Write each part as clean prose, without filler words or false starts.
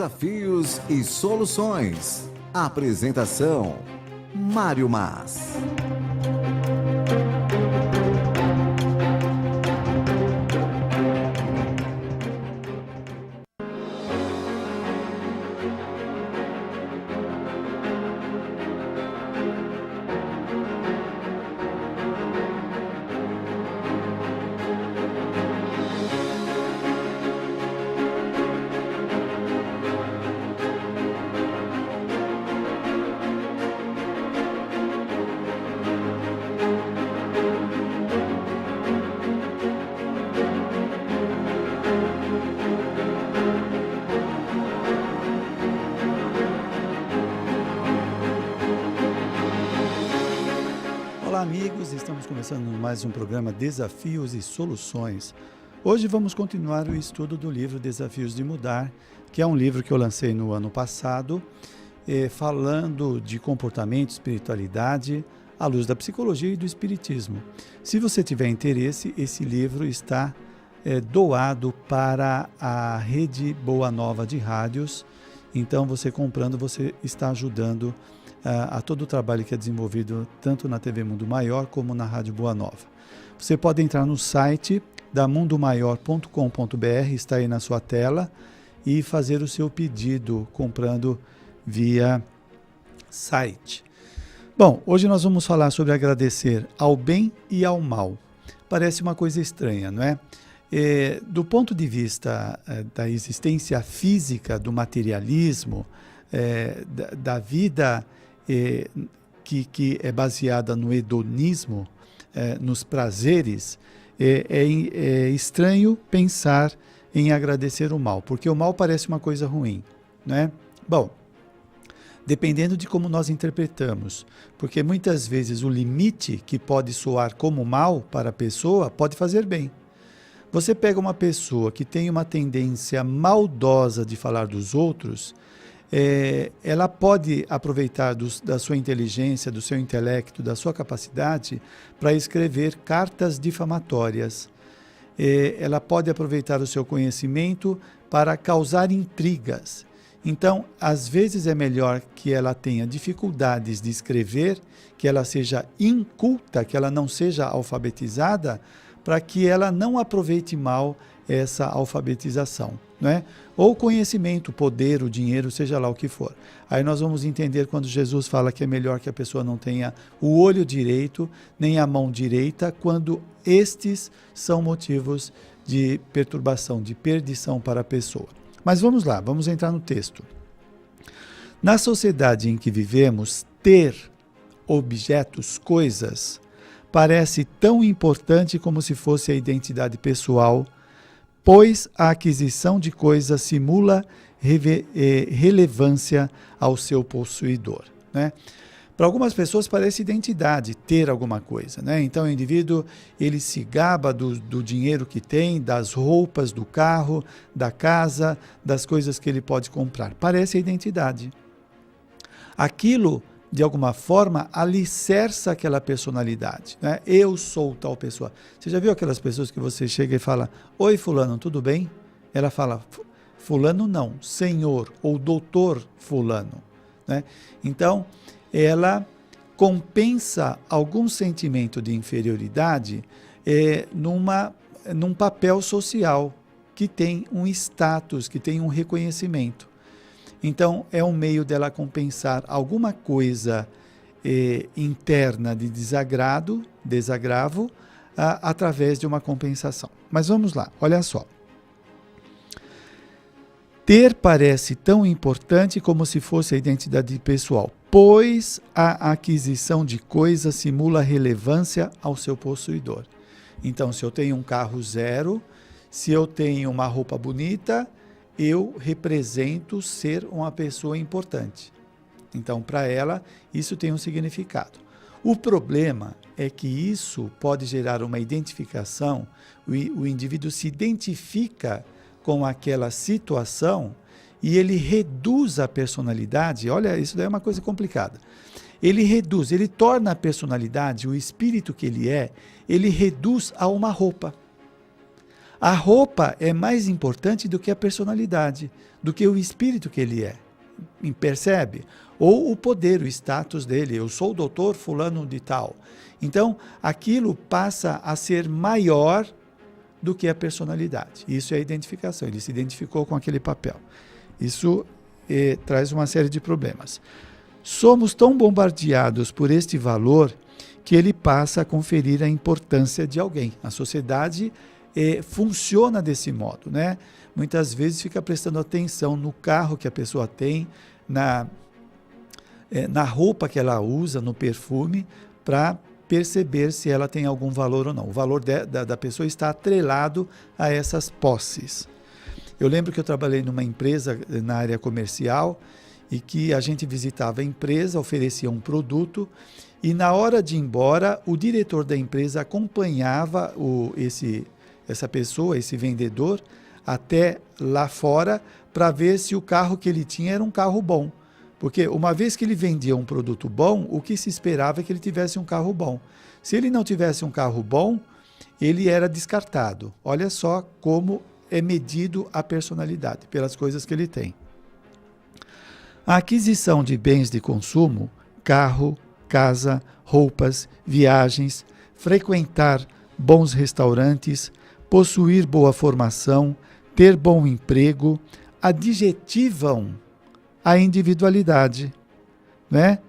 Desafios e Soluções. Apresentação: Mário Mas. Olá amigos, estamos começando mais um programa Desafios e Soluções. Hoje vamos continuar o estudo do livro Desafios de Mudar, que é um livro que eu lancei no ano passado, falando de comportamento, espiritualidade, à luz da psicologia e do espiritismo. Se você tiver interesse, esse livro está doado para a Rede Boa Nova de Rádios. Então você comprando, você está ajudando a todo o trabalho que é desenvolvido tanto na TV Mundo Maior como na Rádio Boa Nova. Você pode entrar no site da mundomaior.com.br, está aí na sua tela, e fazer o seu pedido comprando via site. Bom, hoje nós vamos falar sobre agradecer ao bem e ao mal. Parece uma coisa estranha, não é? Do ponto de vista da existência física, do materialismo, da vida que é baseada no hedonismo, nos prazeres, é estranho pensar em agradecer o mal, porque o mal parece uma coisa ruim, né? Bom, dependendo de como nós interpretamos, porque muitas vezes o limite que pode soar como mal para a pessoa pode fazer bem. Você pega uma pessoa que tem uma tendência maldosa de falar dos outros, ela pode aproveitar da sua inteligência, do seu intelecto, da sua capacidade para escrever cartas difamatórias. Ela pode aproveitar o seu conhecimento para causar intrigas. Então, às vezes é melhor que ela tenha dificuldades de escrever, que ela seja inculta, que ela não seja alfabetizada, para que ela não aproveite mal essa alfabetização, não é? Ou conhecimento, o poder, o dinheiro, seja lá o que for. Aí nós vamos entender quando Jesus fala que é melhor que a pessoa não tenha o olho direito, nem a mão direita, quando estes são motivos de perturbação, de perdição para a pessoa. Mas vamos lá, vamos entrar no texto. Na sociedade em que vivemos, ter objetos, coisas, parece tão importante como se fosse a identidade pessoal, pois a aquisição de coisas simula relevância ao seu possuidor, né? Para algumas pessoas parece identidade ter alguma coisa, né? Então o indivíduo ele se gaba do dinheiro que tem, das roupas, do carro, da casa, das coisas que ele pode comprar. Parece a identidade. Aquilo, de alguma forma, alicerça aquela personalidade, né? Eu sou tal pessoa. Você já viu aquelas pessoas que você chega e fala: oi fulano, tudo bem? Ela fala: fulano não, senhor ou doutor fulano, né? Então, ela compensa algum sentimento de inferioridade num papel social que tem um status, que tem um reconhecimento. Então, é um meio dela compensar alguma coisa interna de desagravo, através de uma compensação. Mas vamos lá, olha só. Ter parece tão importante como se fosse a identidade pessoal, pois a aquisição de coisas simula relevância ao seu possuidor. Então, se eu tenho um carro zero, se eu tenho uma roupa bonita, eu represento ser uma pessoa importante. Então, para ela, isso tem um significado. O problema é que isso pode gerar uma identificação, o indivíduo se identifica com aquela situação e ele reduz a personalidade. Olha, isso daí é uma coisa complicada. Ele torna a personalidade, o espírito que ele reduz a uma roupa. A roupa é mais importante do que a personalidade, do que o espírito que ele é. Percebe? Ou o poder, o status dele. Eu sou o doutor fulano de tal. Então, aquilo passa a ser maior do que a personalidade. Isso é a identificação. Ele se identificou com aquele papel. Isso traz uma série de problemas. Somos tão bombardeados por este valor que ele passa a conferir a importância de alguém. A sociedade funciona desse modo, né? Muitas vezes fica prestando atenção no carro que a pessoa tem, na roupa que ela usa, no perfume, para perceber se ela tem algum valor ou não. O valor da pessoa está atrelado a essas posses. Eu lembro que eu trabalhei numa empresa na área comercial e que a gente visitava a empresa, oferecia um produto e na hora de ir embora, o diretor da empresa acompanhava essa pessoa, esse vendedor, até lá fora para ver se o carro que ele tinha era um carro bom. Porque uma vez que ele vendia um produto bom, o que se esperava é que ele tivesse um carro bom. Se ele não tivesse um carro bom, ele era descartado. Olha só como é medido a personalidade, pelas coisas que ele tem. A aquisição de bens de consumo, carro, casa, roupas, viagens, frequentar bons restaurantes, possuir boa formação, ter bom emprego, adjetivam a individualidade, né?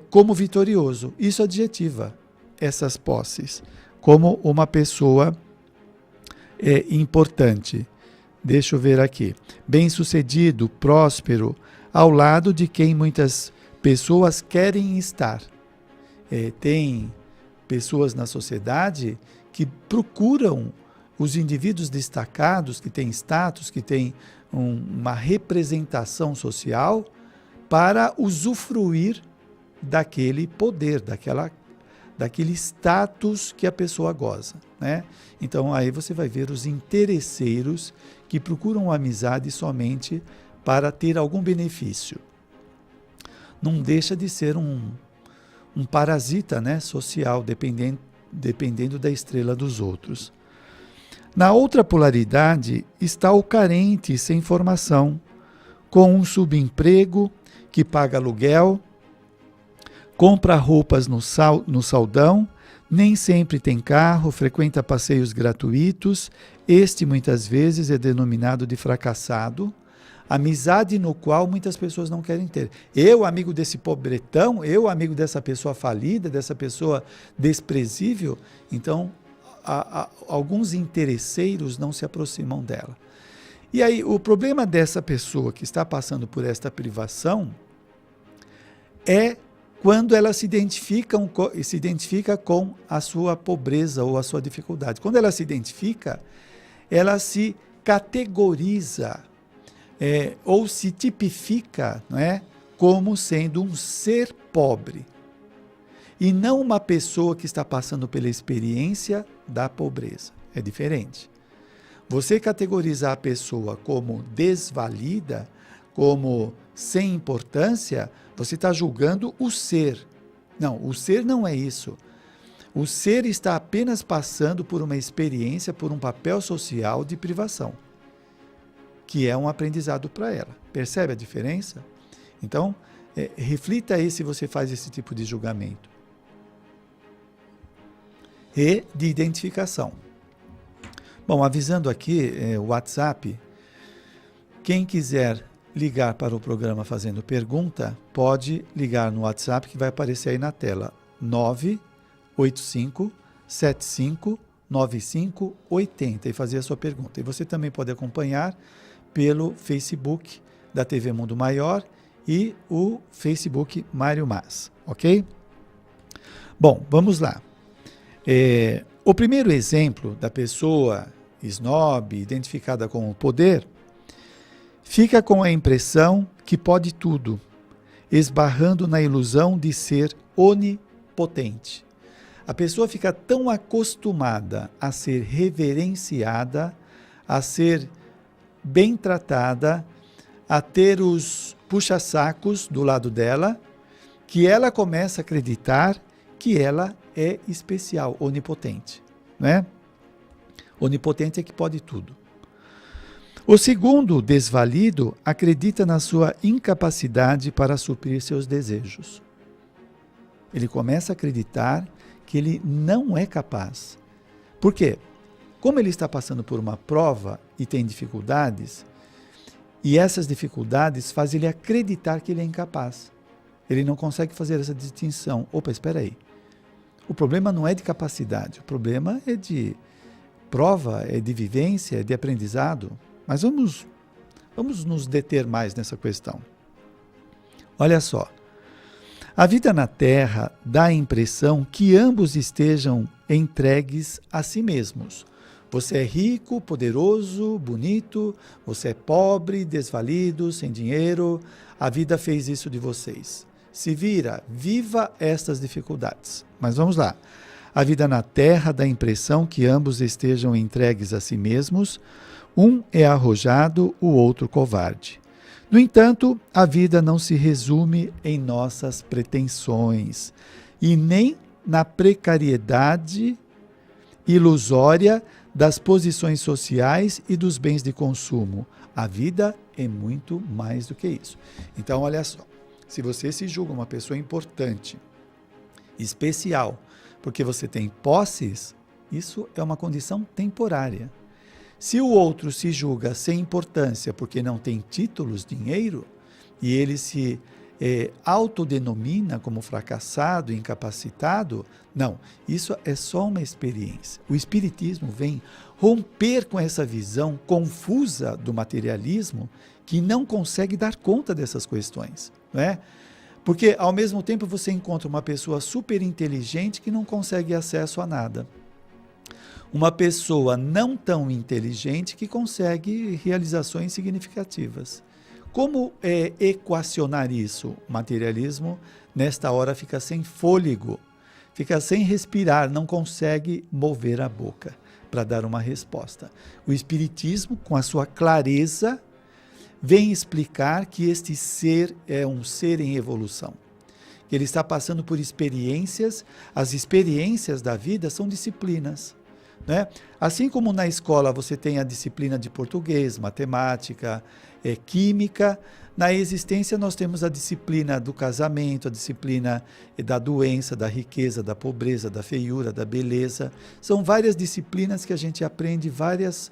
Como vitorioso. Isso adjetiva essas posses como uma pessoa importante. Deixa eu ver aqui. Bem-sucedido, próspero, ao lado de quem muitas pessoas querem estar. Tem pessoas na sociedade que procuram os indivíduos destacados, que têm status, que têm uma representação social, para usufruir daquele poder, daquele status que a pessoa goza, né? Então aí você vai ver os interesseiros que procuram a amizade somente para ter algum benefício. Não deixa de ser um parasita, né, social, dependendo da estrela dos outros. Na outra polaridade está o carente sem formação, com um subemprego que paga aluguel, compra roupas no saldão, nem sempre tem carro, frequenta passeios gratuitos. Este muitas vezes é denominado de fracassado, amizade no qual muitas pessoas não querem ter. Eu, amigo desse pobretão, eu, amigo dessa pessoa falida, dessa pessoa desprezível, então alguns interesseiros não se aproximam dela. E aí, o problema dessa pessoa que está passando por esta privação é quando ela se identifica com a sua pobreza ou a sua dificuldade. Quando ela se identifica, ela se categoriza ou se tipifica, não é, como sendo um ser pobre. E não uma pessoa que está passando pela experiência da pobreza. É diferente. Você categorizar a pessoa como desvalida, como sem importância, você está julgando o ser. Não, o ser não é isso. O ser está apenas passando por uma experiência, por um papel social de privação, que é um aprendizado para ela. Percebe a diferença? Então, reflita aí se você faz esse tipo de julgamento. E de identificação. Bom, avisando aqui o WhatsApp, quem quiser ligar para o programa fazendo pergunta, pode ligar no WhatsApp que vai aparecer aí na tela, 985-75-95-80 e fazer a sua pergunta. E você também pode acompanhar pelo Facebook da TV Mundo Maior e o Facebook Mário Mas, ok? Bom, vamos lá. O primeiro exemplo da pessoa snob, identificada com o poder, fica com a impressão que pode tudo, esbarrando na ilusão de ser onipotente. A pessoa fica tão acostumada a ser reverenciada, a ser bem tratada, a ter os puxa-sacos do lado dela, que ela começa a acreditar que ela é especial, onipotente, né? Onipotente é que pode tudo. O segundo desvalido acredita na sua incapacidade para suprir seus desejos. Ele começa a acreditar que ele não é capaz. Por quê? Como ele está passando por uma prova e tem dificuldades, e essas dificuldades fazem ele acreditar que ele é incapaz. Ele não consegue fazer essa distinção. Opa, espera aí. O problema não é de capacidade, o problema é de prova, é de vivência, é de aprendizado. Mas vamos nos deter mais nessa questão. Olha só. A vida na Terra dá a impressão que ambos estejam entregues a si mesmos. Você é rico, poderoso, bonito, você é pobre, desvalido, sem dinheiro. A vida fez isso de vocês. Se vira, viva estas dificuldades. Mas vamos lá. A vida na Terra dá a impressão que ambos estejam entregues a si mesmos. Um é arrojado, o outro covarde. No entanto, a vida não se resume em nossas pretensões e nem na precariedade ilusória das posições sociais e dos bens de consumo. A vida é muito mais do que isso. Então, olha só, se você se julga uma pessoa importante, especial, porque você tem posses, isso é uma condição temporária. Se o outro se julga sem importância porque não tem títulos, dinheiro, e ele se autodenomina como fracassado, incapacitado, não, isso é só uma experiência. O Espiritismo vem romper com essa visão confusa do materialismo que não consegue dar conta dessas questões, não é? Porque ao mesmo tempo você encontra uma pessoa super inteligente que não consegue acesso a nada. Uma pessoa não tão inteligente que consegue realizações significativas. Como equacionar isso? O materialismo, nesta hora, fica sem fôlego, fica sem respirar, não consegue mover a boca para dar uma resposta. O Espiritismo, com a sua clareza, vem explicar que este ser é um ser em evolução. Ele está passando por experiências, as experiências da vida são disciplinas. Né? Assim como na escola você tem a disciplina de português, matemática, química, na existência nós temos a disciplina do casamento, a disciplina da doença, da riqueza, da pobreza, da feiura, da beleza. São várias disciplinas que a gente aprende várias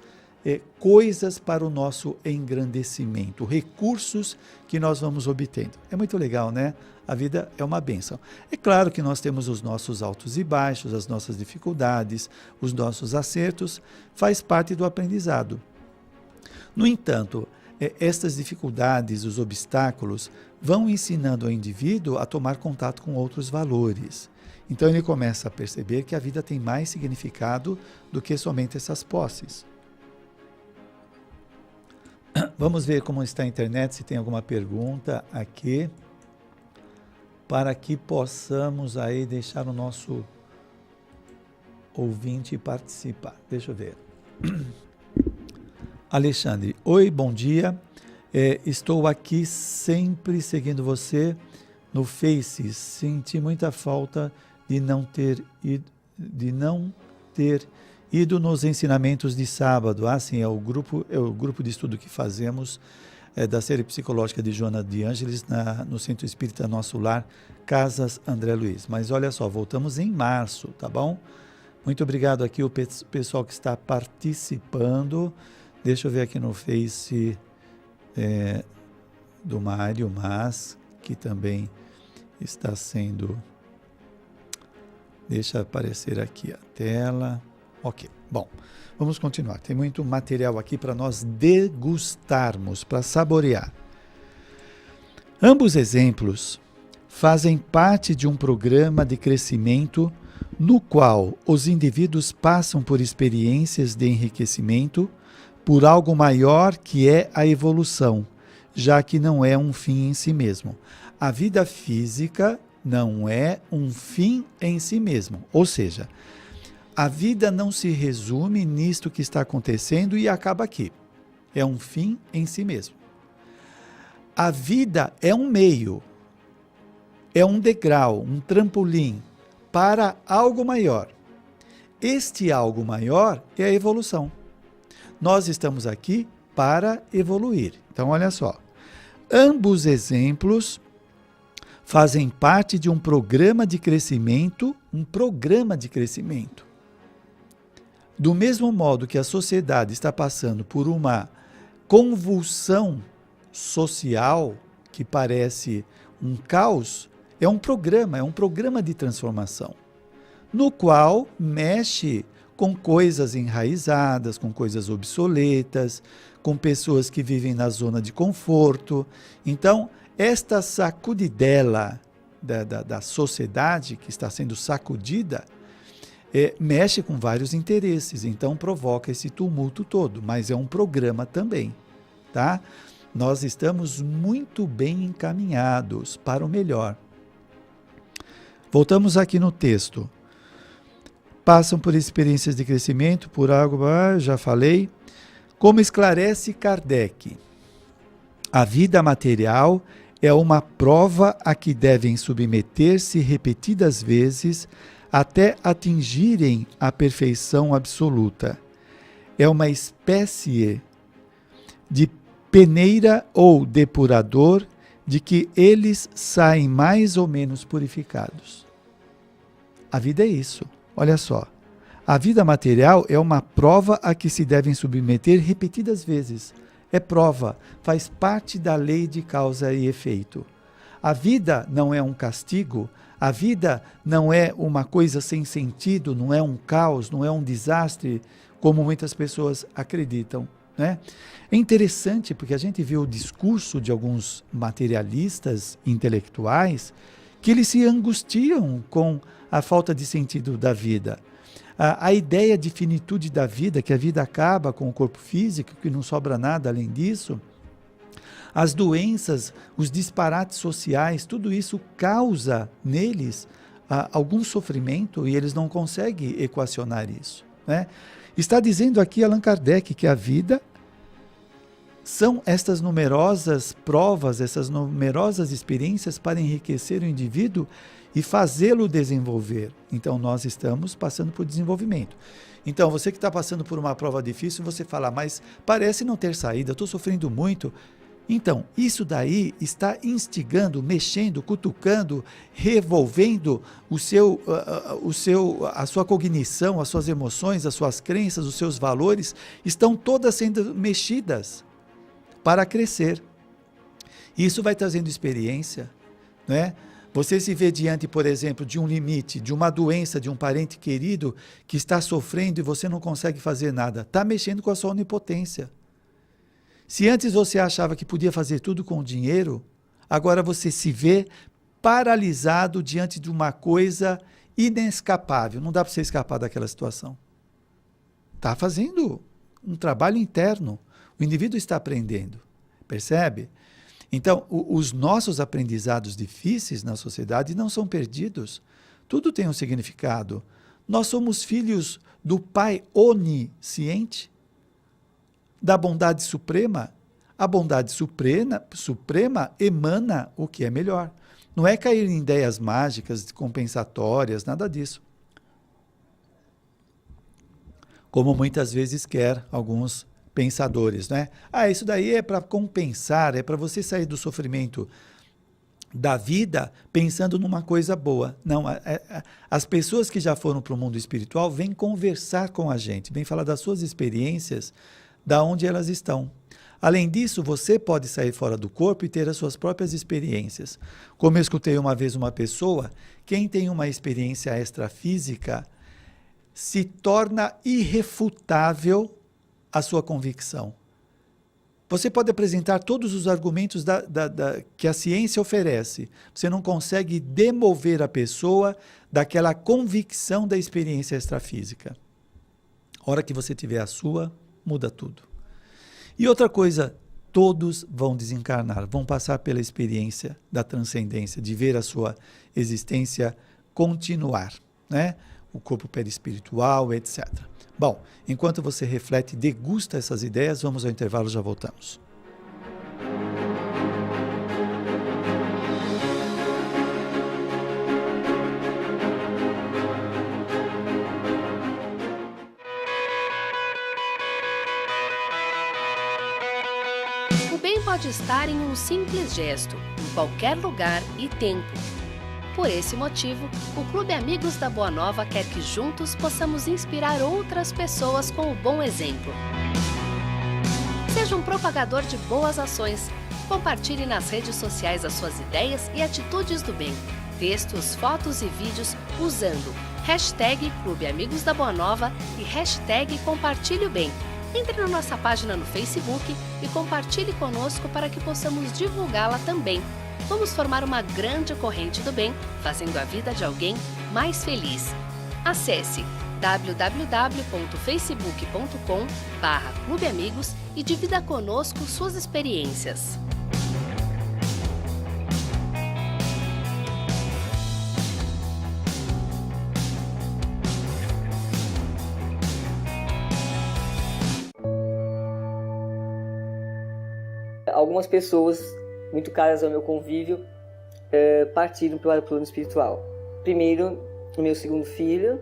coisas para o nosso engrandecimento, recursos que nós vamos obtendo. É muito legal, né? A vida é uma bênção. É claro que nós temos os nossos altos e baixos, as nossas dificuldades, os nossos acertos, faz parte do aprendizado. No entanto, estas dificuldades, os obstáculos, vão ensinando ao indivíduo a tomar contato com outros valores. Então ele começa a perceber que a vida tem mais significado do que somente essas posses. Vamos ver como está a internet, se tem alguma pergunta aqui, para que possamos aí deixar o nosso ouvinte participar. Deixa eu ver. Alexandre, oi, bom dia. Estou aqui sempre seguindo você no Face. Senti muita falta de não ter ido nos ensinamentos de sábado. Sim, é o grupo de estudo que fazemos da série psicológica de Joana de Ângeles no Centro Espírita Nosso Lar, Casas André Luiz. Mas olha só, voltamos em março, tá bom? Muito obrigado aqui o pessoal que está participando. Deixa eu ver aqui no Face do Mário Mas, que também está sendo... Deixa aparecer aqui a tela. Ok, bom, vamos continuar. Tem muito material aqui para nós degustarmos, para saborear. Ambos exemplos fazem parte de um programa de crescimento no qual os indivíduos passam por experiências de enriquecimento por algo maior que é a evolução, já que não é um fim em si mesmo. A vida física não é um fim em si mesmo, ou seja, a vida não se resume nisto que está acontecendo e acaba aqui. É um fim em si mesmo. A vida é um meio, é um degrau, um trampolim para algo maior. este algo maior é a evolução. Nós estamos aqui para evoluir. Então, olha só. Ambos exemplos fazem parte de um programa de crescimento, Do mesmo modo que a sociedade está passando por uma convulsão social que parece um caos, é um programa de transformação, no qual mexe com coisas enraizadas, com coisas obsoletas, com pessoas que vivem na zona de conforto. Então, esta sacudidela da sociedade que está sendo sacudida, mexe com vários interesses, então provoca esse tumulto todo, mas é um programa também, tá? Nós estamos muito bem encaminhados para o melhor. Voltamos aqui no texto. Passam por experiências de crescimento, por algo, já falei. Como esclarece Kardec, a vida material é uma prova a que devem submeter-se repetidas vezes até atingirem a perfeição absoluta. É uma espécie de peneira ou depurador de que eles saem mais ou menos purificados. A vida é isso. Olha só. A vida material é uma prova a que se devem submeter repetidas vezes. É prova, faz parte da lei de causa e efeito. A vida não é um castigo, a vida não é uma coisa sem sentido, não é um caos, não é um desastre, como muitas pessoas acreditam, né? É interessante porque a gente vê o discurso de alguns materialistas intelectuais que eles se angustiam com a falta de sentido da vida. A ideia de finitude da vida, que a vida acaba com o corpo físico, que não sobra nada além disso, as doenças, os disparates sociais, tudo isso causa neles algum sofrimento e eles não conseguem equacionar isso, né? Está dizendo aqui Allan Kardec que a vida são estas numerosas provas, essas numerosas experiências para enriquecer o indivíduo e fazê-lo desenvolver. Então, nós estamos passando por desenvolvimento. Então, você que está passando por uma prova difícil, você fala, mas parece não ter saída, estou sofrendo muito. Então, isso daí está instigando, mexendo, cutucando, revolvendo a sua cognição, as suas emoções, as suas crenças, os seus valores, estão todas sendo mexidas para crescer. Isso vai trazendo experiência, né? Você se vê diante, por exemplo, de um limite, de uma doença, de um parente querido que está sofrendo e você não consegue fazer nada. Está mexendo com a sua onipotência. Se antes você achava que podia fazer tudo com o dinheiro, agora você se vê paralisado diante de uma coisa inescapável. Não dá para você escapar daquela situação. Está fazendo um trabalho interno. O indivíduo está aprendendo. Percebe? Então, os nossos aprendizados difíceis na sociedade não são perdidos. Tudo tem um significado. Nós somos filhos do Pai onisciente, da bondade suprema. A bondade suprema emana o que é melhor. Não é cair em ideias mágicas, compensatórias, nada disso. Como muitas vezes quer alguns pensadores, né? Isso daí é para compensar, é para você sair do sofrimento da vida pensando numa coisa boa. Não, as pessoas que já foram para o mundo espiritual vêm conversar com a gente, vêm falar das suas experiências, da onde elas estão. Além disso, você pode sair fora do corpo e ter as suas próprias experiências. Como eu escutei uma vez uma pessoa, quem tem uma experiência extrafísica se torna irrefutável a sua convicção. Você pode apresentar todos os argumentos que a ciência oferece. Você não consegue demover a pessoa daquela convicção da experiência extrafísica. A hora que você tiver a sua, muda tudo. E outra coisa, todos vão desencarnar, vão passar pela experiência da transcendência, de ver a sua existência continuar, né? O corpo perispiritual, etc. Bom, enquanto você reflete e degusta essas ideias, vamos ao intervalo, já voltamos. pode estar em um simples gesto, em qualquer lugar e tempo. Por esse motivo, o Clube Amigos da Boa Nova quer que juntos possamos inspirar outras pessoas com o bom exemplo. Seja um propagador de boas ações. Compartilhe nas redes sociais as suas ideias e atitudes do bem. Textos, fotos e vídeos usando hashtag Clube Amigos da Boa Nova e hashtag Compartilhe o Bem. Entre na nossa página no Facebook e compartilhe conosco para que possamos divulgá-la também. Vamos formar uma grande corrente do bem, fazendo a vida de alguém mais feliz. Acesse www.facebook.com/Clube Amigos e divida conosco suas experiências. Algumas pessoas muito caras ao meu convívio partiram para o plano espiritual. Primeiro, o meu segundo filho,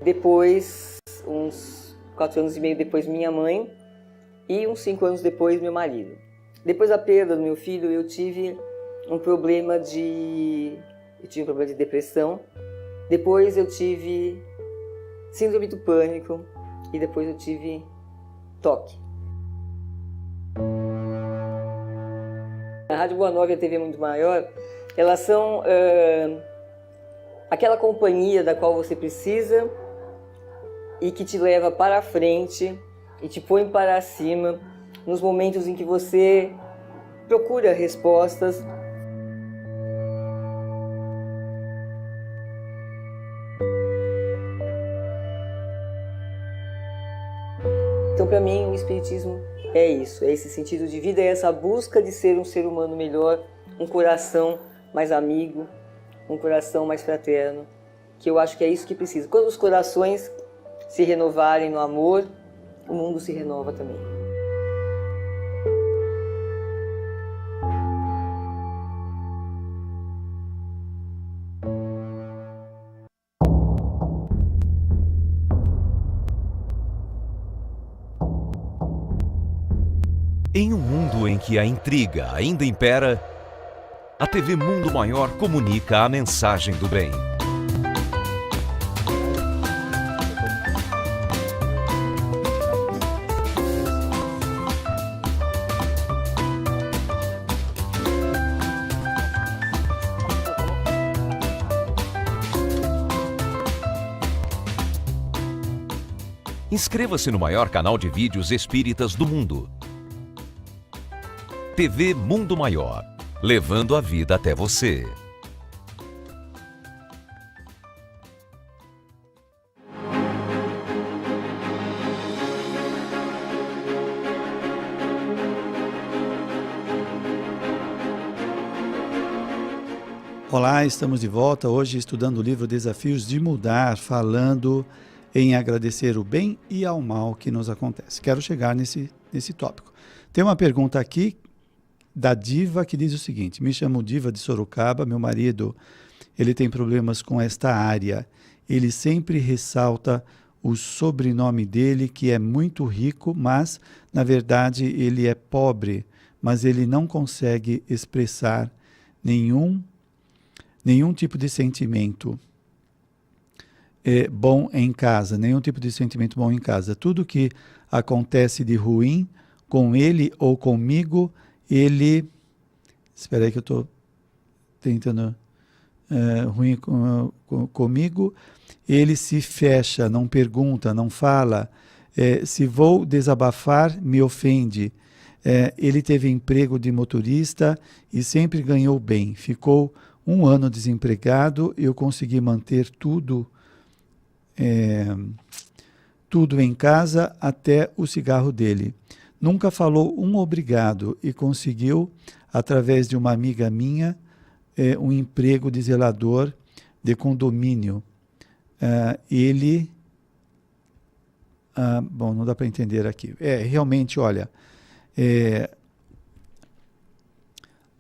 depois, uns 4 anos e meio depois, minha mãe, e uns 5 anos depois, meu marido. Depois da perda do meu filho, eu tive um problema de depressão. Depois eu tive síndrome do pânico e depois eu tive toque. A Rádio Boa Nova e a TV Mundo Maior, elas são aquela companhia da qual você precisa e que te leva para frente e te põe para cima nos momentos em que você procura respostas. Então, para mim, o Espiritismo é isso, é esse sentido de vida, é essa busca de ser um ser humano melhor, um coração mais amigo, um coração mais fraterno, que eu acho que é isso que precisa. Quando os corações se renovarem no amor, o mundo se renova também. Em um mundo em que a intriga ainda impera, a TV Mundo Maior comunica a mensagem do bem. Inscreva-se no maior canal de vídeos espíritas do mundo. TV Mundo Maior, levando a vida até você. Olá, estamos de volta hoje estudando o livro Desafios de Mudar, falando em agradecer o bem e ao mal que nos acontece. Quero chegar nesse tópico. Tem uma pergunta aqui da Diva que diz o seguinte: me chamo Diva de Sorocaba, meu marido, ele tem problemas com esta área. Ele sempre ressalta o sobrenome dele, que é muito rico, mas na verdade ele é pobre, mas ele não consegue expressar nenhum tipo de sentimento bom em casa, nenhum tipo de sentimento bom em casa. Tudo que acontece de ruim com ele ou comigo, ele... Espera aí que eu estou tentando... ruim comigo, ele se fecha, não pergunta, não fala. Se vou desabafar, me ofende. Ele teve emprego de motorista e sempre ganhou bem. Ficou 1 ano desempregado, eu consegui manter tudo em casa, até o cigarro dele. Nunca falou um obrigado e conseguiu, através de uma amiga minha, um emprego de zelador de condomínio. Bom, não dá para entender aqui. Realmente, olha,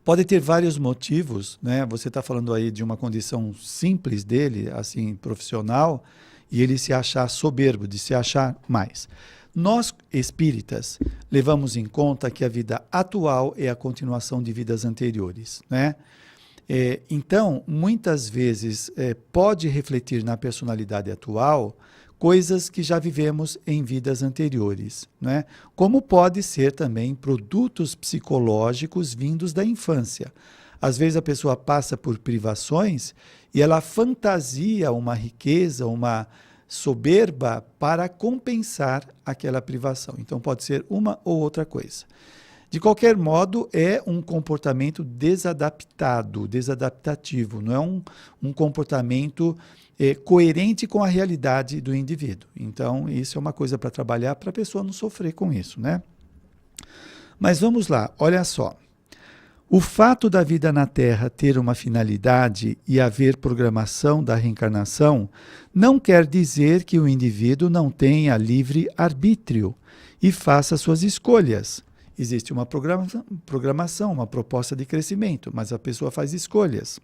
pode ter vários motivos, né? Você está falando aí de uma condição simples dele, assim, profissional, e ele se achar soberbo, de se achar mais. Nós, espíritas, levamos em conta que a vida atual é a continuação de vidas anteriores, né? Então, muitas vezes, pode refletir na personalidade atual coisas que já vivemos em vidas anteriores, né? Como pode ser também produtos psicológicos vindos da infância. Às vezes a pessoa passa por privações e ela fantasia uma riqueza, uma soberba para compensar aquela privação. Então pode ser uma ou outra coisa. De qualquer modo, é um comportamento desadaptativo, não é um comportamento coerente com a realidade do indivíduo. Então, isso é uma coisa para trabalhar para a pessoa não sofrer com isso, né? Mas vamos lá, olha só. O fato da vida na Terra ter uma finalidade e haver programação da reencarnação não quer dizer que o indivíduo não tenha livre arbítrio e faça suas escolhas. Existe uma programação, uma proposta de crescimento, mas a pessoa faz escolhas.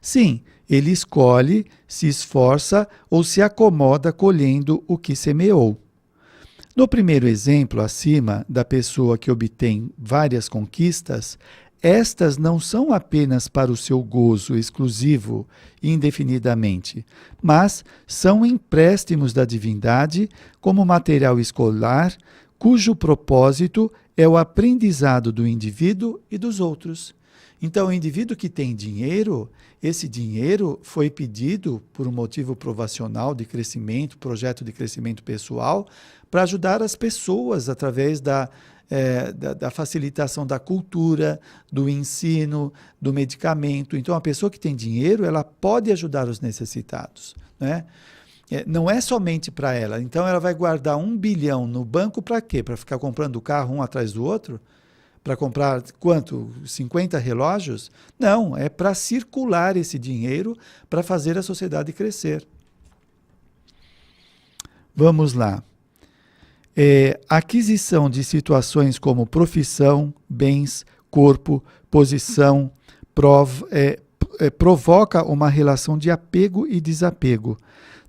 Sim, ele escolhe, se esforça ou se acomoda colhendo o que semeou. No primeiro exemplo acima, da pessoa que obtém várias conquistas, estas não são apenas para o seu gozo exclusivo e indefinidamente, mas são empréstimos da divindade como material escolar, cujo propósito é o aprendizado do indivíduo e dos outros. Então, o indivíduo que tem dinheiro, esse dinheiro foi pedido por um motivo provacional de crescimento, projeto de crescimento pessoal, para ajudar as pessoas através da facilitação da cultura, do ensino, do medicamento. Então, a pessoa que tem dinheiro, ela pode ajudar os necessitados, né? Não é somente para ela. Então, ela vai guardar 1 bilhão no banco para quê? Para ficar comprando carro um atrás do outro? Para comprar quanto? 50 relógios? Não, é para circular esse dinheiro para fazer a sociedade crescer. Vamos lá. Aquisição de situações como profissão, bens, corpo, posição, provoca uma relação de apego e desapego,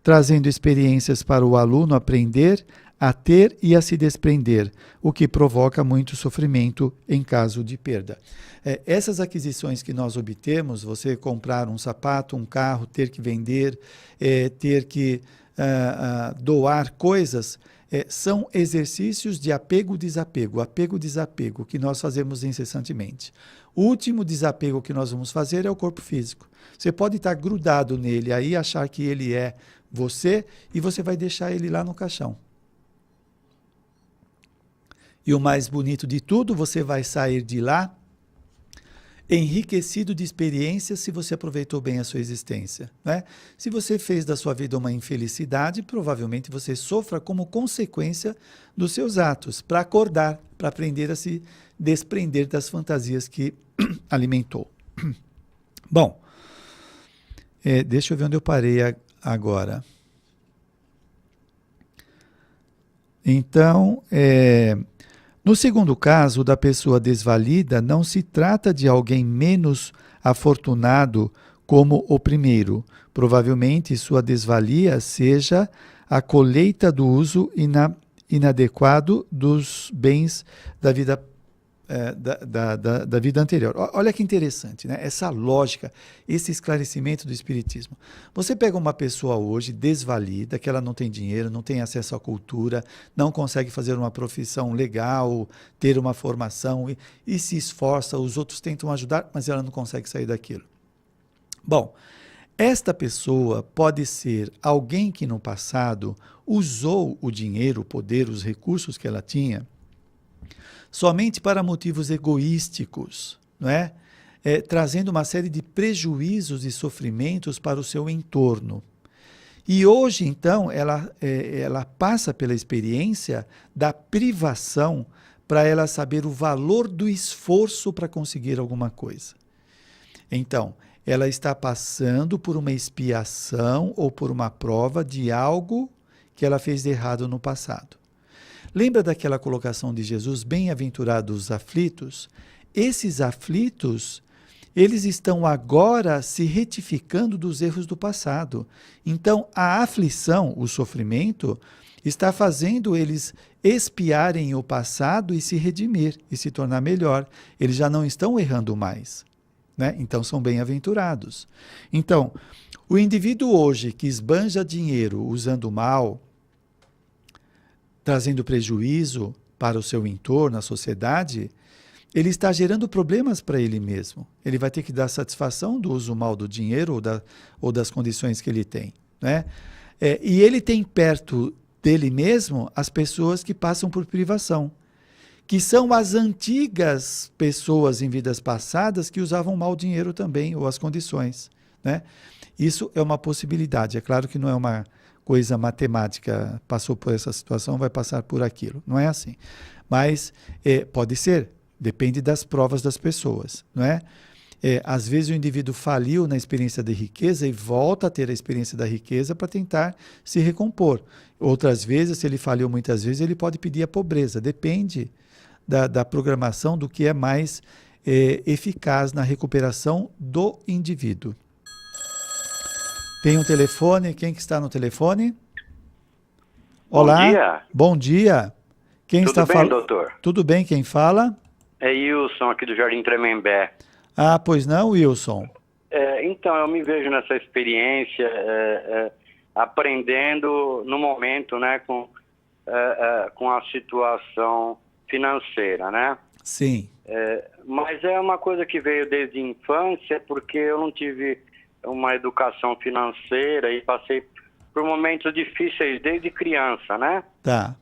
trazendo experiências para o aluno aprender a ter e a se desprender, o que provoca muito sofrimento em caso de perda. Essas aquisições que nós obtemos, você comprar um sapato, um carro, ter que vender, ter que doar coisas, são exercícios de apego-desapego, apego-desapego, que nós fazemos incessantemente. O último desapego que nós vamos fazer é o corpo físico. Você pode estar grudado nele aí, achar que ele é você, e você vai deixar ele lá no caixão. E o mais bonito de tudo, você vai sair de lá enriquecido de experiências se você aproveitou bem a sua existência, né? Se você fez da sua vida uma infelicidade, provavelmente você sofra como consequência dos seus atos, para acordar, para aprender a se desprender das fantasias que alimentou. Bom, deixa eu ver onde eu parei agora. Então, no segundo caso, da pessoa desvalida, não se trata de alguém menos afortunado como o primeiro. Provavelmente sua desvalia seja a colheita do uso inadequado dos bens da vida da vida anterior. Olha que interessante, né? Essa lógica, esse esclarecimento do Espiritismo. Você pega uma pessoa hoje desvalida, que ela não tem dinheiro, não tem acesso à cultura, não consegue fazer uma profissão legal, ter uma formação e se esforça, os outros tentam ajudar, mas ela não consegue sair daquilo. Bom, esta pessoa pode ser alguém que no passado usou o dinheiro, o poder, os recursos que ela tinha somente para motivos egoísticos, não é? Trazendo uma série de prejuízos e sofrimentos para o seu entorno. E hoje, então, ela passa pela experiência da privação para ela saber o valor do esforço para conseguir alguma coisa. Então, ela está passando por uma expiação ou por uma prova de algo que ela fez de errado no passado. Lembra daquela colocação de Jesus, bem-aventurados os aflitos? Esses aflitos, eles estão agora se retificando dos erros do passado. Então, a aflição, o sofrimento, está fazendo eles expiarem o passado e se redimir e se tornar melhor. Eles já não estão errando mais, né? Então são bem-aventurados. Então, o indivíduo hoje que esbanja dinheiro usando mal, trazendo prejuízo para o seu entorno, a sociedade, ele está gerando problemas para ele mesmo. Ele vai ter que dar satisfação do uso mal do dinheiro ou das condições que ele tem, né? E ele tem perto dele mesmo as pessoas que passam por privação, que são as antigas pessoas em vidas passadas que usavam mal o dinheiro também, ou as condições, né? Isso é uma possibilidade. É claro que não é uma coisa matemática, passou por essa situação, vai passar por aquilo. Não é assim. Mas pode ser. Depende das provas das pessoas, não é? Às vezes o indivíduo faliu na experiência de riqueza e volta a ter a experiência da riqueza para tentar se recompor. Outras vezes, se ele faliu muitas vezes, ele pode pedir a pobreza. Depende da programação, do que é mais eficaz na recuperação do indivíduo. Tem um telefone. Quem que está no telefone? Olá. Bom dia. Bom dia. Quem Tudo está bem, falando? doutor? Tudo bem, quem fala? É Wilson, aqui do Jardim Tremembé. Ah, pois não, Wilson? Então, eu me vejo nessa experiência, aprendendo no momento, né, com a situação financeira, né? Sim. Mas é uma coisa que veio desde a infância, porque eu não tive uma educação financeira e passei por momentos difíceis desde criança, né? Tá.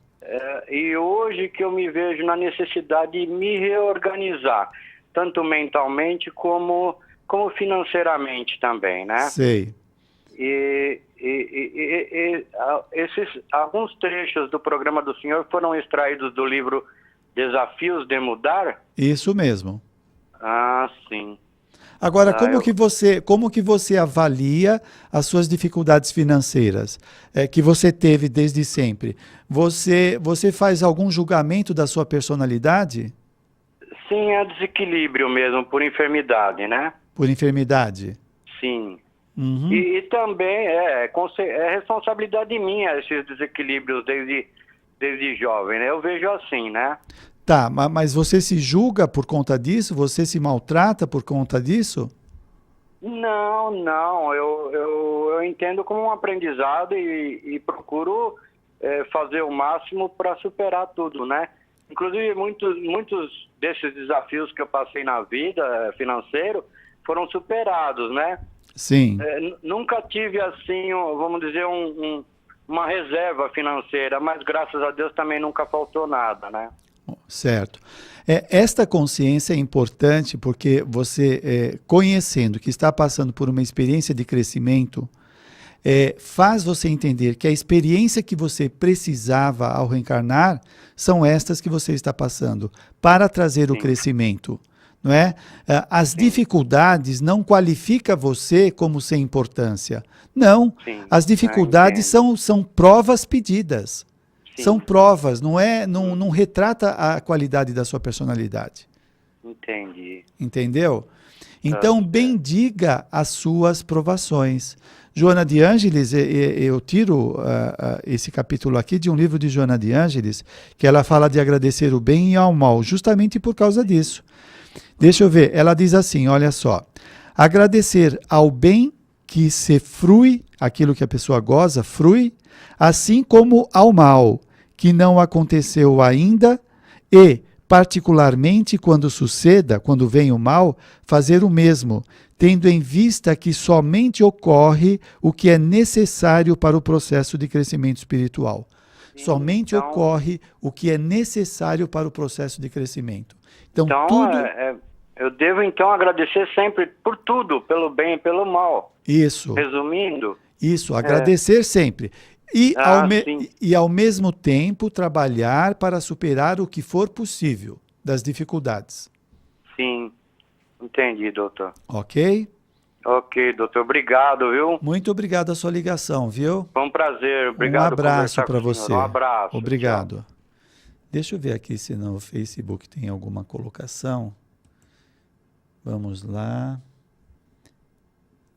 E hoje que eu me vejo na necessidade de me reorganizar, tanto mentalmente como financeiramente também, né? Sei. E alguns trechos do programa do senhor foram extraídos do livro Desafios de Mudar? Isso mesmo. Ah, sim. Agora, como que você avalia as suas dificuldades financeiras que você teve desde sempre? Você faz algum julgamento da sua personalidade? Sim, é desequilíbrio mesmo, por enfermidade, né? Por enfermidade? Sim. Uhum. E também é responsabilidade minha esses desequilíbrios desde jovem, né? Eu vejo assim, né? Tá, mas você se julga por conta disso? Você se maltrata por conta disso? Não. Eu entendo como um aprendizado e procuro fazer o máximo para superar tudo, né? Inclusive, muitos desses desafios que eu passei na vida financeiro foram superados, né? Sim. Nunca tive, assim, vamos dizer, uma reserva financeira, mas graças a Deus também nunca faltou nada, né? Certo. Esta consciência é importante porque você, conhecendo que está passando por uma experiência de crescimento, faz você entender que a experiência que você precisava ao reencarnar são estas que você está passando para trazer o crescimento. Não é? As dificuldades não qualificam você como sem importância. Não. As dificuldades são provas pedidas. São provas, não retrata a qualidade da sua personalidade. Entendi. Entendeu? Então, bendiga as suas provações. Joana de Ângeles, eu tiro esse capítulo aqui de um livro de Joana de Ângeles, que ela fala de agradecer o bem e ao mal, justamente por causa disso. Deixa eu ver, ela diz assim, olha só, agradecer ao bem que se frui, aquilo que a pessoa goza, frui, assim como ao mal, que não aconteceu ainda, e, particularmente quando suceda, quando vem o mal, fazer o mesmo, tendo em vista que somente ocorre o que é necessário para o processo de crescimento espiritual. Somente ocorre o que é necessário para o processo de crescimento. Então tudo... eu devo, então, agradecer sempre por tudo, pelo bem e pelo mal. Isso. Resumindo? Isso, agradecer sempre. E ao mesmo tempo, trabalhar para superar o que for possível das dificuldades. Sim, entendi, doutor. Ok? Ok, doutor, obrigado, viu? Muito obrigado a sua ligação, viu? Foi um prazer, obrigado. Um abraço para você. Um abraço. Obrigado. Tchau. Deixa eu ver aqui se no Facebook tem alguma colocação. Vamos lá.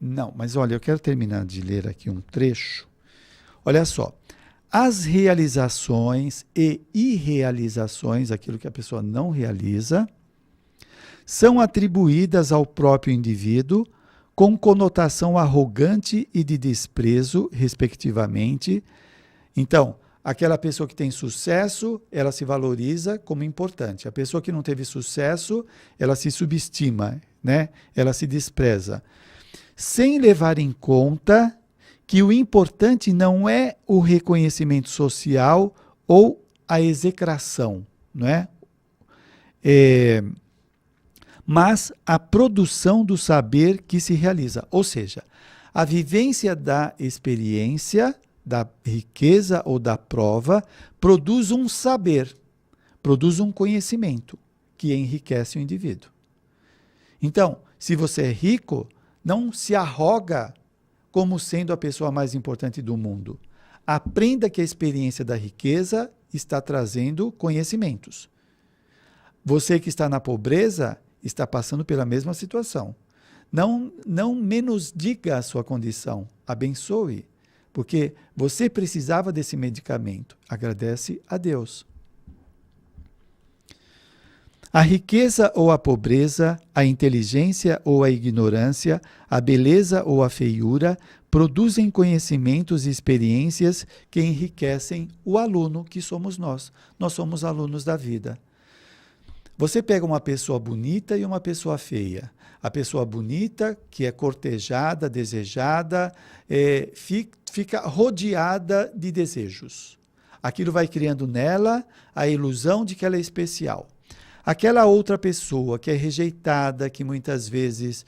Não, mas olha, eu quero terminar de ler aqui um trecho. Olha só, as realizações e irrealizações, aquilo que a pessoa não realiza, são atribuídas ao próprio indivíduo com conotação arrogante e de desprezo, respectivamente. Então, aquela pessoa que tem sucesso, ela se valoriza como importante. A pessoa que não teve sucesso, ela se subestima, né? Ela se despreza. Sem levar em conta que o importante não é o reconhecimento social ou a execração, não é? Mas a produção do saber que se realiza. Ou seja, a vivência da experiência, da riqueza ou da prova, produz um saber, produz um conhecimento que enriquece o indivíduo. Então, se você é rico, não se arroga como sendo a pessoa mais importante do mundo. Aprenda que a experiência da riqueza está trazendo conhecimentos. Você que está na pobreza está passando pela mesma situação. Não menos diga a sua condição, abençoe, porque você precisava desse medicamento. Agradece a Deus. A riqueza ou a pobreza, a inteligência ou a ignorância, a beleza ou a feiura, produzem conhecimentos e experiências que enriquecem o aluno que somos nós. Nós somos alunos da vida. Você pega uma pessoa bonita e uma pessoa feia. A pessoa bonita, que é cortejada, desejada, fica rodeada de desejos. Aquilo vai criando nela a ilusão de que ela é especial. Aquela outra pessoa que é rejeitada, que muitas vezes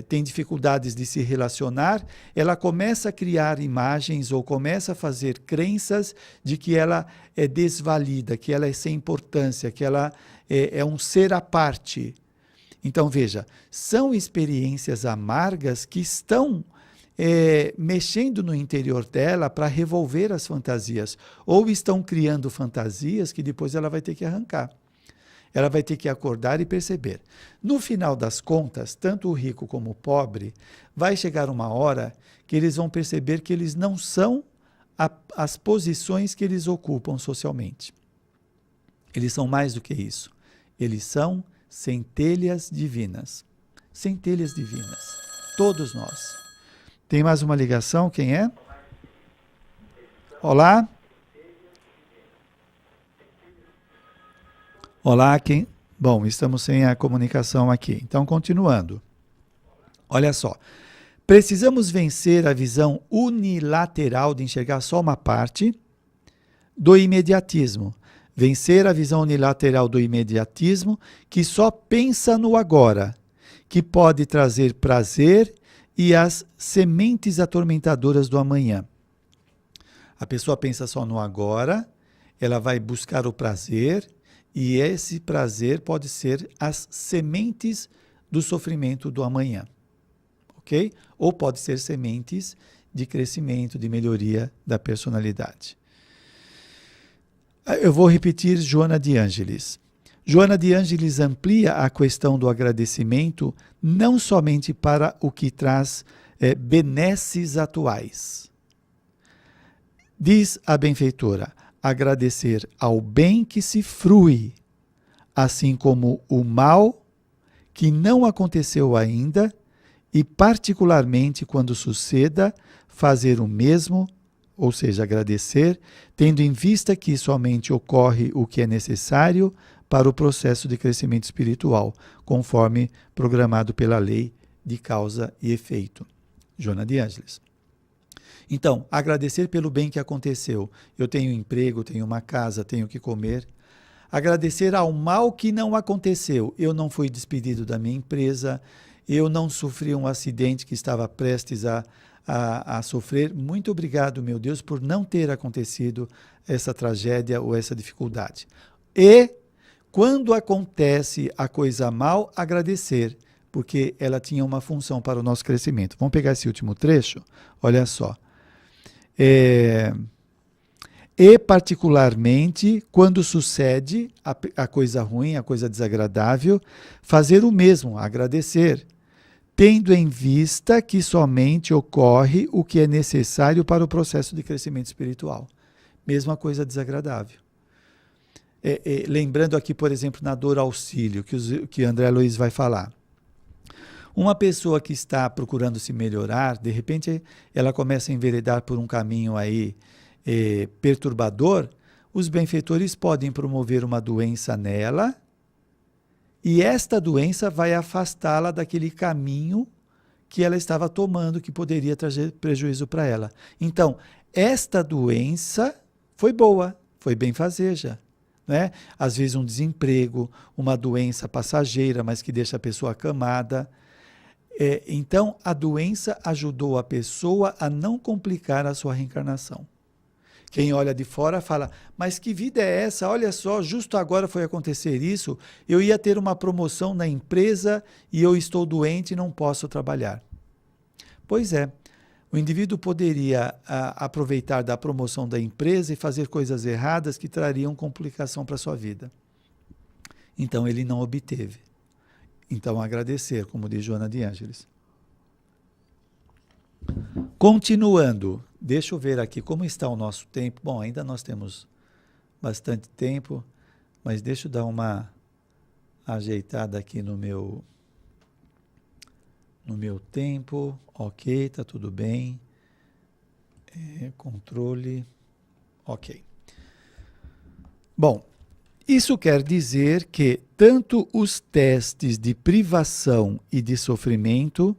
tem dificuldades de se relacionar, ela começa a criar imagens ou começa a fazer crenças de que ela é desvalida, que ela é sem importância, que ela é um ser à parte. Então, veja, são experiências amargas que estão mexendo no interior dela para revolver as fantasias, ou estão criando fantasias que depois ela vai ter que arrancar. Ela vai ter que acordar e perceber. No final das contas, tanto o rico como o pobre, vai chegar uma hora que eles vão perceber que eles não são as posições que eles ocupam socialmente. Eles são mais do que isso. Eles são centelhas divinas. Centelhas divinas. Todos nós. Tem mais uma ligação? Quem é? Olá? Olá, quem? Bom, estamos sem a comunicação aqui. Então, continuando. Olha só. Precisamos vencer a visão unilateral de enxergar só uma parte do imediatismo. Vencer a visão unilateral do imediatismo que só pensa no agora, que pode trazer prazer e as sementes atormentadoras do amanhã. A pessoa pensa só no agora, ela vai buscar o prazer, e esse prazer pode ser as sementes do sofrimento do amanhã. Ok? Ou pode ser sementes de crescimento, de melhoria da personalidade. Eu vou repetir Joana de Ângeles. Joana de Ângeles amplia a questão do agradecimento não somente para o que traz benesses atuais. Diz a benfeitora, agradecer ao bem que se frui, assim como o mal que não aconteceu ainda, e particularmente quando suceda, fazer o mesmo, ou seja, agradecer, tendo em vista que somente ocorre o que é necessário para o processo de crescimento espiritual, conforme programado pela lei de causa e efeito. Joana de Ângeles. Então, agradecer pelo bem que aconteceu. Eu tenho emprego, tenho uma casa, tenho que comer. Agradecer ao mal que não aconteceu. Eu não fui despedido da minha empresa, eu não sofri um acidente que estava prestes a sofrer. Muito obrigado, meu Deus, por não ter acontecido essa tragédia ou essa dificuldade. E, quando acontece a coisa mal, agradecer, porque ela tinha uma função para o nosso crescimento. Vamos pegar esse último trecho? Olha só. E particularmente quando sucede a coisa ruim, a coisa desagradável, fazer o mesmo, agradecer, tendo em vista que somente ocorre o que é necessário para o processo de crescimento espiritual. Mesma coisa desagradável. Lembrando aqui, por exemplo, na dor auxílio, que André Luiz vai falar. Uma pessoa que está procurando se melhorar, de repente ela começa a enveredar por um caminho aí perturbador, os benfeitores podem promover uma doença nela e esta doença vai afastá-la daquele caminho que ela estava tomando, que poderia trazer prejuízo para ela. Então, esta doença foi boa, foi benfazeja. Né? Às vezes um desemprego, uma doença passageira, mas que deixa a pessoa acamada. Então, a doença ajudou a pessoa a não complicar a sua reencarnação. Quem olha de fora fala, mas que vida é essa? Olha só, justo agora foi acontecer isso, eu ia ter uma promoção na empresa e eu estou doente e não posso trabalhar. Pois é, o indivíduo poderia aproveitar da promoção da empresa e fazer coisas erradas que trariam complicação para a sua vida. Então ele não obteve. Então agradecer, como diz Joana de Ângeles. Continuando, deixa eu ver aqui como está o nosso tempo. Bom, ainda nós temos bastante tempo, mas deixa eu dar uma ajeitada aqui no meu tempo. Ok, tá tudo bem. Controle. Ok. Bom, isso quer dizer que tanto os testes de privação e de sofrimento,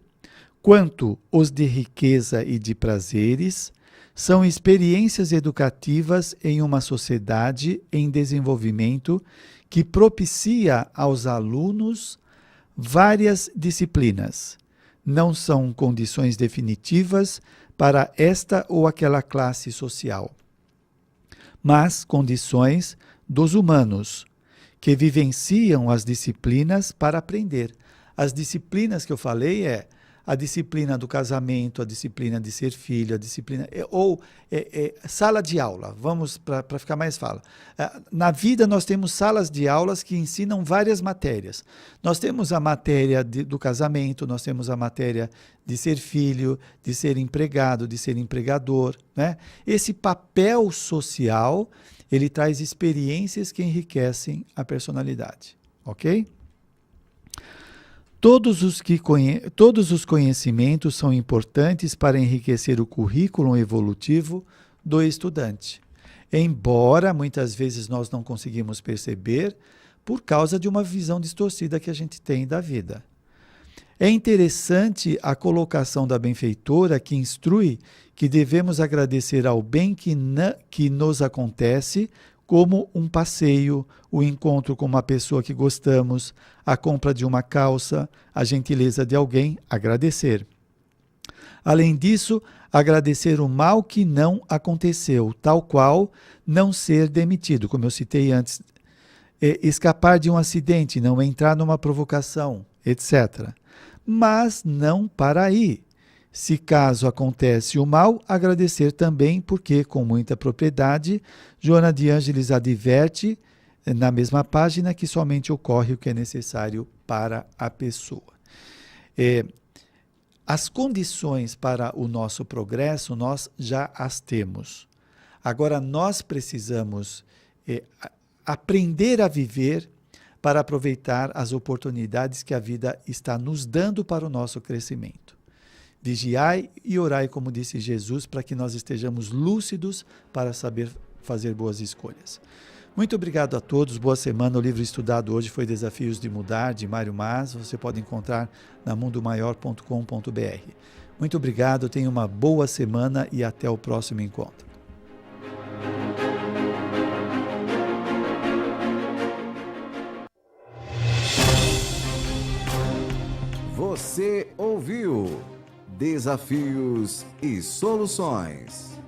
quanto os de riqueza e de prazeres, são experiências educativas em uma sociedade em desenvolvimento que propicia aos alunos várias disciplinas. Não são condições definitivas para esta ou aquela classe social, mas condições dos humanos, que vivenciam as disciplinas para aprender. As disciplinas que eu falei a disciplina do casamento, a disciplina de ser filho, a disciplina... sala de aula, vamos para ficar mais fácil. Na vida nós temos salas de aulas que ensinam várias matérias. Nós temos a matéria do casamento, nós temos a matéria de ser filho, de ser empregado, de ser empregador. Né? Esse papel social, ele traz experiências que enriquecem a personalidade. Ok? Todos os conhecimentos são importantes para enriquecer o currículo evolutivo do estudante, embora muitas vezes nós não conseguimos perceber por causa de uma visão distorcida que a gente tem da vida. É interessante a colocação da benfeitora que instrui que devemos agradecer ao bem que nos acontece, como um passeio, o encontro com uma pessoa que gostamos, a compra de uma calça, a gentileza de alguém, agradecer. Além disso, agradecer o mal que não aconteceu, tal qual não ser demitido, como eu citei antes, escapar de um acidente, não entrar numa provocação, etc. Mas não para aí. Se caso acontece o mal, agradecer também, porque, com muita propriedade, Joana de Ângeles adverte, na mesma página, que somente ocorre o que é necessário para a pessoa. As condições para o nosso progresso, nós já as temos. Agora, nós precisamos aprender a viver para aproveitar as oportunidades que a vida está nos dando para o nosso crescimento. Vigiai e orai, como disse Jesus, para que nós estejamos lúcidos para saber fazer boas escolhas. Muito obrigado a todos, boa semana. O livro estudado hoje foi Desafios de Mudar, de Mário Mas. Você pode encontrar na mundomaior.com.br. Muito obrigado, tenha uma boa semana e até o próximo encontro. Você ouviu Desafios e Soluções.